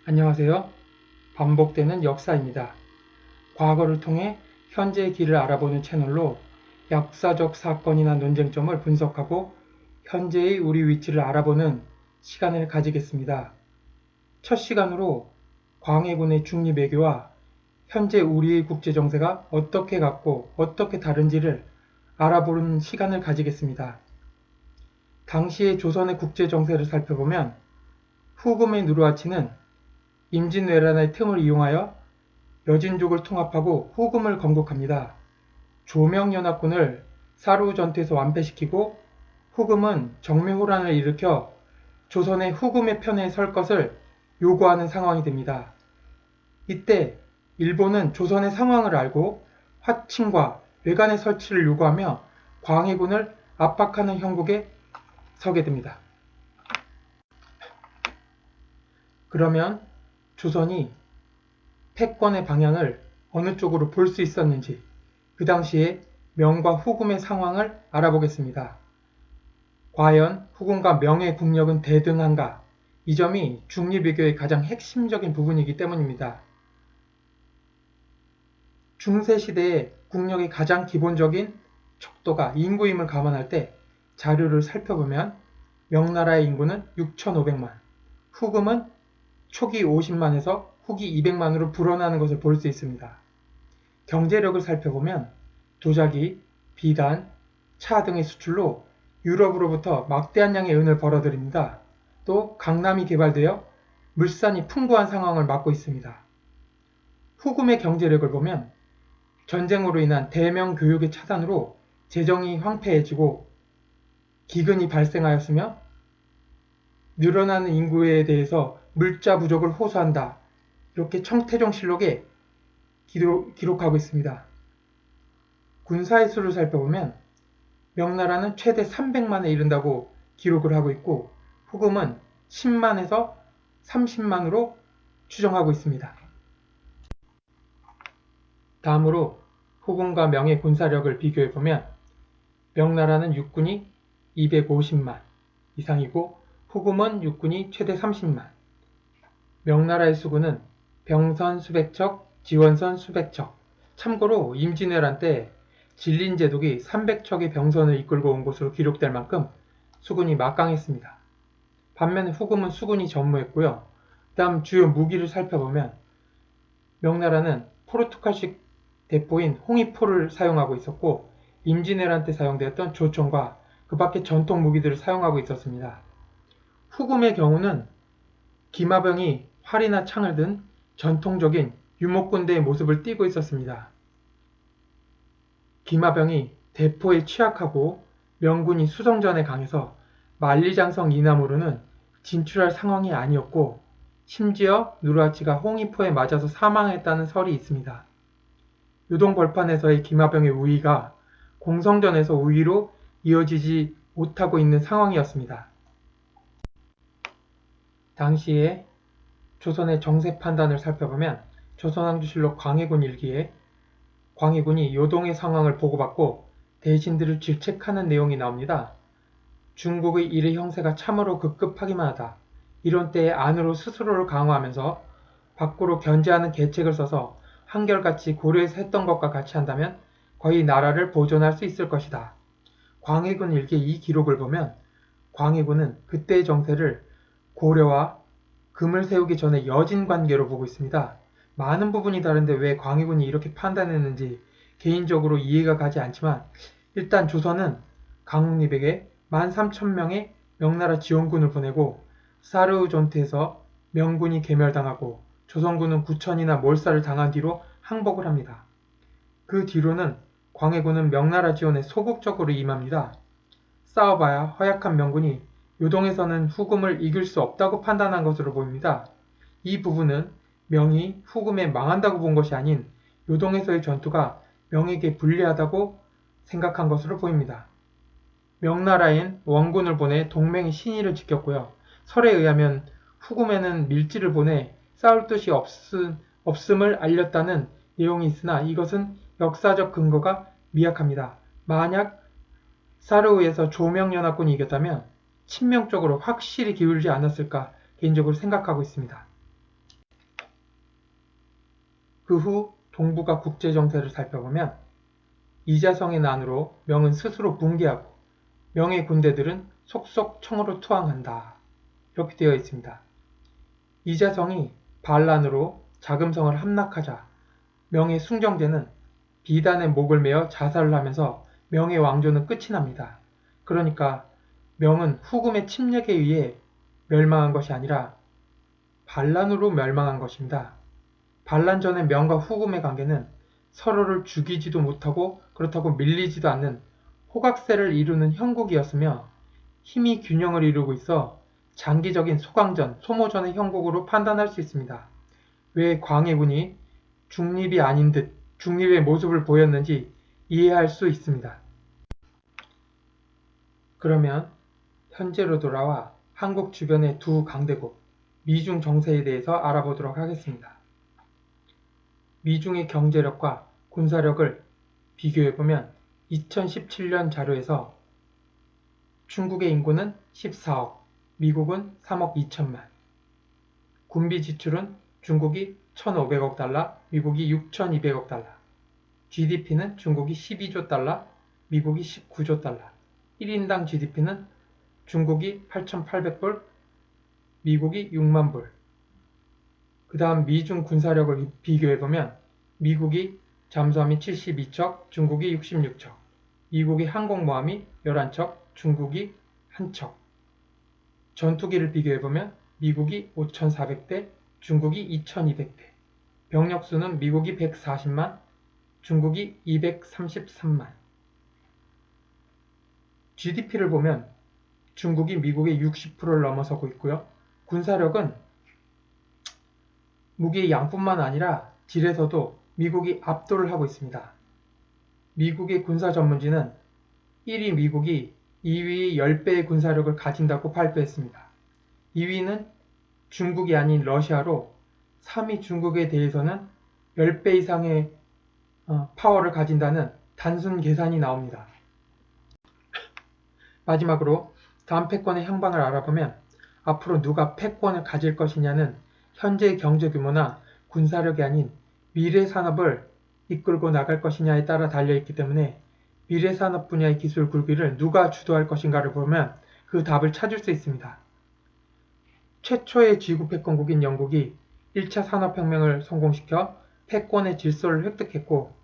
안녕하세요. 반복되는 역사입니다. 과거를 통해 현재의 길을 알아보는 채널로 역사적 사건이나 논쟁점을 분석하고 현재의 우리 위치를 알아보는 시간을 가지겠습니다. 첫 시간으로 광해군의 중립외교와 현재 우리의 국제정세가 어떻게 같고 어떻게 다른지를 알아보는 시간을 가지겠습니다. 당시의 조선의 국제정세를 살펴보면 후금의 누르하치는 임진왜란의 틈을 이용하여 여진족을 통합하고 후금을 건국합니다. 조명연합군을 사루 전투에서 완패시키고 후금은 정묘호란을 일으켜 조선의 후금의 편에 설 것을 요구하는 상황이 됩니다. 이때 일본은 조선의 상황을 알고 화친과 외관의 설치를 요구하며 광해군을 압박하는 형국에 서게 됩니다. 그러면 조선이 패권의 방향을 어느 쪽으로 볼 수 있었는지 그 당시에 명과 후금의 상황을 알아보겠습니다. 과연 후금과 명의 국력은 대등한가? 이 점이 중립외교의 가장 핵심적인 부분이기 때문입니다. 중세시대의 국력의 가장 기본적인 척도가 인구임을 감안할 때 자료를 살펴보면 명나라의 인구는 6,500만, 후금은 초기 50만에서 후기 200만으로 불어나는 것을 볼 수 있습니다. 경제력을 살펴보면 도자기, 비단, 차 등의 수출로 유럽으로부터 막대한 양의 은을 벌어들입니다. 또 강남이 개발되어 물산이 풍부한 상황을 맞고 있습니다. 후금의 경제력을 보면 전쟁으로 인한 대명 교육의 차단으로 재정이 황폐해지고 기근이 발생하였으며 늘어나는 인구에 대해서 물자 부족을 호소한다. 이렇게 청태종실록에 기록하고 있습니다. 군사의 수를 살펴보면 명나라는 최대 300만에 이른다고 기록을 하고 있고 후금은 10만에서 30만으로 추정하고 있습니다. 다음으로 후금과 명의 군사력을 비교해보면 명나라는 육군이 250만 이상이고 후금은 육군이 최대 30만, 명나라의 수군은 병선 수백 척, 지원선 수백 척. 참고로 임진왜란 때 진린제독이 300척의 병선을 이끌고 온 것으로 기록될 만큼 수군이 막강했습니다. 반면에 후금은 수군이 전무했고요. 다음 주요 무기를 살펴보면 명나라는 포르투갈식 대포인 홍위포를 사용하고 있었고 임진왜란 때 사용되었던 조총과 그 밖의 전통 무기들을 사용하고 있었습니다. 후금의 경우는 기마병이 활이나 창을 든 전통적인 유목군대의 모습을 띠고 있었습니다. 기마병이 대포에 취약하고 명군이 수성전에 강해서 만리장성 이남으로는 진출할 상황이 아니었고 심지어 누르하치가 홍위포에 맞아서 사망했다는 설이 있습니다. 요동벌판에서의 기마병의 우위가 공성전에서 우위로 이어지지 못하고 있는 상황이었습니다. 당시에 조선의 정세 판단을 살펴보면 조선왕조실록 광해군 일기에 광해군이 요동의 상황을 보고받고 대신들을 질책하는 내용이 나옵니다. 중국의 일의 형세가 참으로 급급하기만 하다. 이런 때에 안으로 스스로를 강화하면서 밖으로 견제하는 계책을 써서 한결같이 고려해서 했던 것과 같이 한다면 거의 나라를 보존할 수 있을 것이다. 광해군 일기의 이 기록을 보면 광해군은 그때의 정세를 고려와 금을 세우기 전에 여진 관계로 보고 있습니다. 많은 부분이 다른데 왜 광해군이 이렇게 판단했는지 개인적으로 이해가 가지 않지만 일단 조선은 강욱립에게 13,000명의 명나라 지원군을 보내고 사르우 전투에서 명군이 괴멸당하고 조선군은 구천이나 몰살을 당한 뒤로 항복을 합니다. 그 뒤로는 광해군은 명나라 지원에 소극적으로 임합니다. 싸워봐야 허약한 명군이 요동에서는 후금을 이길 수 없다고 판단한 것으로 보입니다. 이 부분은 명이 후금에 망한다고 본 것이 아닌 요동에서의 전투가 명에게 불리하다고 생각한 것으로 보입니다. 명나라엔 원군을 보내 동맹의 신의를 지켰고요. 설에 의하면 후금에는 밀지를 보내 싸울 뜻이 없음을 알렸다는 내용이 있으나 이것은 역사적 근거가 미약합니다. 만약 사르우에서 조명연합군이 이겼다면 친명적으로 확실히 기울지 않았을까 개인적으로 생각하고 있습니다. 그 후 동북아 국제정세를 살펴보면 이자성의 난으로 명은 스스로 붕괴하고 명의 군대들은 속속 청으로 투항한다. 이렇게 되어 있습니다. 이자성이 반란으로 자금성을 함락하자 명의 숭정제는 비단의 목을 메어 자살을 하면서 명의 왕조는 끝이 납니다. 그러니까 명은 후금의 침략에 의해 멸망한 것이 아니라 반란으로 멸망한 것입니다. 반란 전의 명과 후금의 관계는 서로를 죽이지도 못하고 그렇다고 밀리지도 않는 호각세를 이루는 형국이었으며 힘이 균형을 이루고 있어 장기적인 소강전, 소모전의 형국으로 판단할 수 있습니다. 왜 광해군이 중립이 아닌 듯 중립의 모습을 보였는지 이해할 수 있습니다. 그러면 현재로 돌아와 한국 주변의 두 강대국, 미중 정세에 대해서 알아보도록 하겠습니다. 미중의 경제력과 군사력을 비교해보면 2017년 자료에서 중국의 인구는 14억, 미국은 3억 2천만, 군비 지출은 중국이 1,500억 달러, 미국이 6,200억 달러, GDP는 중국이 12조 달러, 미국이 19조 달러, 1인당 GDP는 중국이 8,800불, 미국이 6만 불. 그 다음 미중 군사력을 비교해보면 미국이 잠수함이 72척, 중국이 66척, 미국이 항공모함이 11척, 중국이 1척. 전투기를 비교해보면 미국이 5,400대, 중국이 2,200대. 병력수는 미국이 140만, 중국이 233만. GDP를 보면 중국이 미국의 60%를 넘어서고 있고요. 군사력은 무기의 양뿐만 아니라 질에서도 미국이 압도를 하고 있습니다. 미국의 군사 전문지는 1위 미국이 2위 10배의 군사력을 가진다고 발표했습니다. 2위는 중국이 아닌 러시아로 3위 중국에 대해서는 10배 이상의 파워를 가진다는 단순 계산이 나옵니다. 마지막으로 다음 패권의 향방을 알아보면 앞으로 누가 패권을 가질 것이냐는 현재의 경제 규모나 군사력이 아닌 미래 산업을 이끌고 나갈 것이냐에 따라 달려있기 때문에 미래 산업 분야의 기술 굴기를 누가 주도할 것인가를 보면 그 답을 찾을 수 있습니다. 최초의 지구 패권국인 영국이 1차 산업혁명을 성공시켜 패권의 질서를 획득했고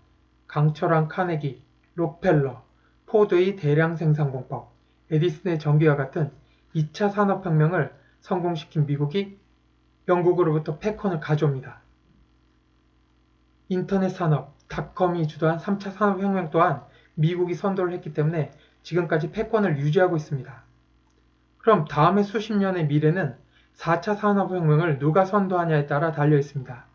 강철한 카네기, 록펠러, 포드의 대량 생산 공법, 에디슨의 전기와 같은 2차 산업혁명을 성공시킨 미국이 영국으로부터 패권을 가져옵니다. 인터넷 산업, 닷컴이 주도한 3차 산업혁명 또한 미국이 선도를 했기 때문에 지금까지 패권을 유지하고 있습니다. 그럼 다음의 수십 년의 미래는 4차 산업혁명을 누가 선도하냐에 따라 달려 있습니다.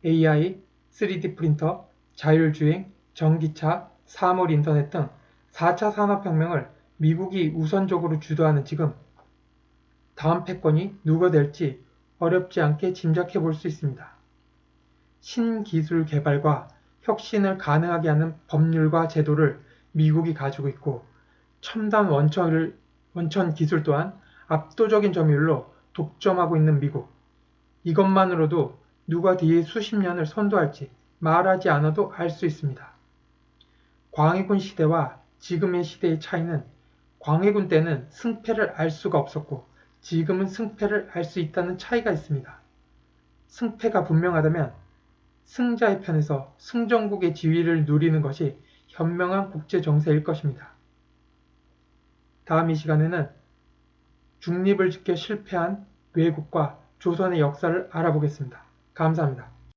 AI, 3D 프린터, 자율주행, 전기차, 사물 인터넷 등 4차 산업혁명을 미국이 우선적으로 주도하는 지금 다음 패권이 누가 될지 어렵지 않게 짐작해 볼 수 있습니다. 신기술 개발과 혁신을 가능하게 하는 법률과 제도를 미국이 가지고 있고 첨단 원천 기술 또한 압도적인 점유율로 독점하고 있는 미국. 이것만으로도 누가 뒤에 수십 년을 선도할지 말하지 않아도 알 수 있습니다. 광해군 시대와 지금의 시대의 차이는 광해군 때는 승패를 알 수가 없었고 지금은 승패를 알 수 있다는 차이가 있습니다. 승패가 분명하다면 승자의 편에서 승전국의 지위를 누리는 것이 현명한 국제 정세일 것입니다. 다음 이 시간에는 중립을 지켜 실패한 외국과 조선의 역사를 알아보겠습니다. 감사합니다.